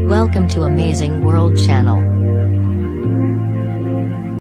Welcome to Amazing World Channel.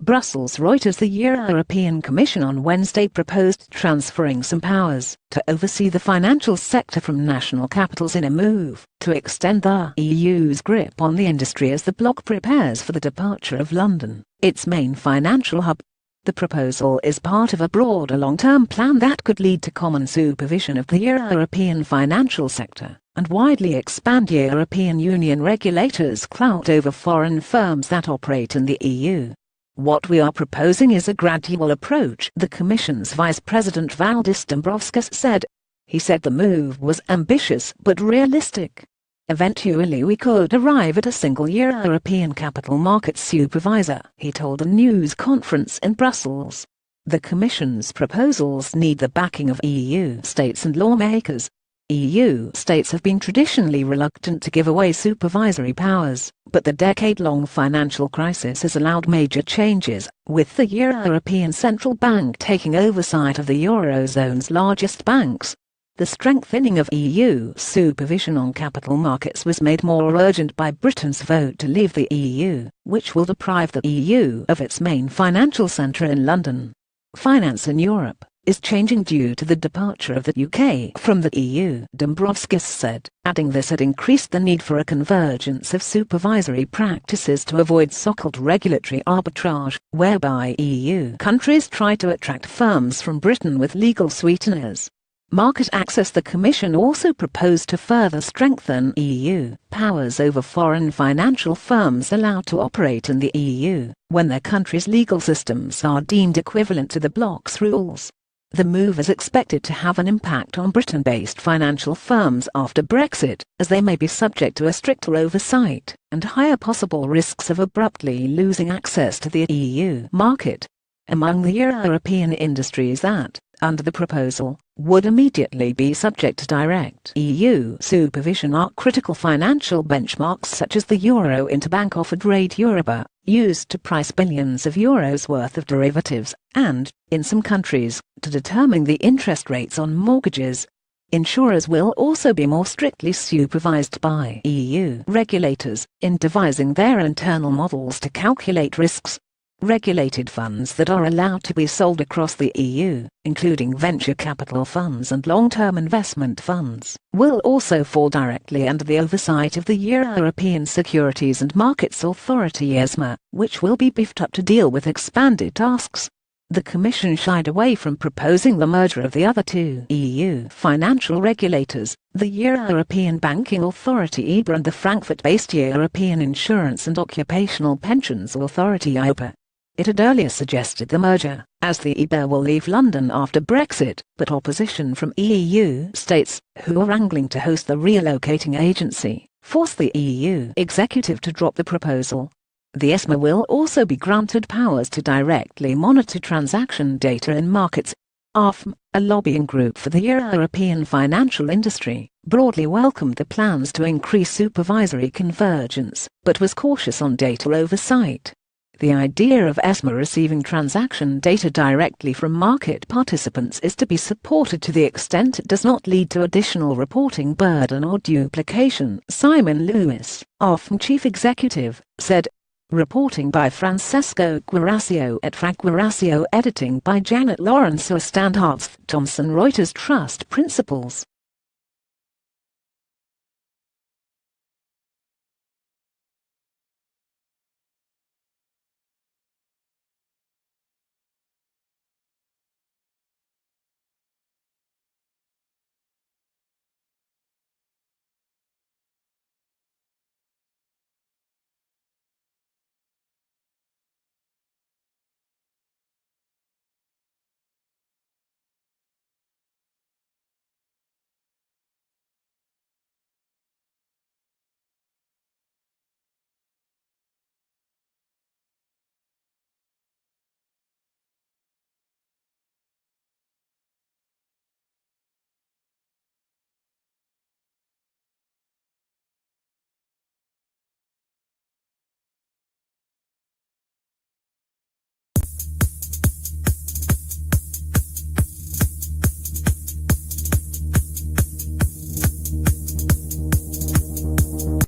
Brussels. Reuters The European Commission on Wednesday proposed transferring some powers to oversee the financial sector from national capitals in a move to extend the EU's grip on the industry as the bloc prepares for the departure of London, its main financial hub. The proposal is part of a broader long-term plan that could lead to common supervision of the European financial sector and widely expand European Union regulators' clout over foreign firms that operate in the EU. What we are proposing is a gradual approach, the Commission's Vice President Valdis Dombrovskis said. He said the move was ambitious but realistic. Eventually we could arrive at a single European capital market supervisor, he told a news conference in Brussels. The Commission's proposals need the backing of EU states and lawmakers. EU states have been traditionally reluctant to give away supervisory powers, but the decade-long financial crisis has allowed major changes, with the European Central Bank taking oversight of the Eurozone's largest banks. The strengthening of EU supervision on capital markets was made more urgent by Britain's vote to leave the EU, which will deprive the EU of its main financial centre in London. Finance in Europe is changing due to the departure of the UK from the EU, Dombrovskis said, adding this had increased the need for a convergence of supervisory practices to avoid so-called regulatory arbitrage, whereby EU countries try to attract firms from Britain with legal sweeteners. Market access. The Commission also proposed to further strengthen EU powers over foreign financial firms allowed to operate in the EU, when their country's legal systems are deemed equivalent to the bloc's rules. The move is expected to have an impact on Britain-based financial firms after Brexit, as they may be subject to a stricter oversight and higher possible risks of abruptly losing access to the EU market. Among the European industries that, under the proposal, would immediately be subject to direct EU supervision are critical financial benchmarks such as the Euro Interbank Offered Rate Euribor, used to price billions of euros worth of derivatives, and, in some countries, to determine the interest rates on mortgages. Insurers will also be more strictly supervised by EU regulators in devising their internal models to calculate risks. Regulated funds that are allowed to be sold across the EU, including venture capital funds and long-term investment funds, will also fall directly under the oversight of the European Securities and Markets Authority (ESMA), which will be beefed up to deal with expanded tasks. The Commission shied away from proposing the merger of the other two EU financial regulators, the European Banking Authority (EBA) and the Frankfurt-based European Insurance and Occupational Pensions Authority (EIOPA). It had earlier suggested the merger, as the EBA will leave London after Brexit, but opposition from EU states, who are wrangling to host the relocating agency, forced the EU executive to drop the proposal. The ESMA will also be granted powers to directly monitor transaction data in markets. AFM, a lobbying group for the European financial industry, broadly welcomed the plans to increase supervisory convergence, but was cautious on data oversight. The idea of ESMA receiving transaction data directly from market participants is to be supported to the extent it does not lead to additional reporting burden or duplication, Simon Lewis, AFM chief executive, said. Reporting by Francesco Guerrasio at Frank Guerrasio, editing by Janet Lawrence or Standhardt Thompson. Reuters Trust Principles.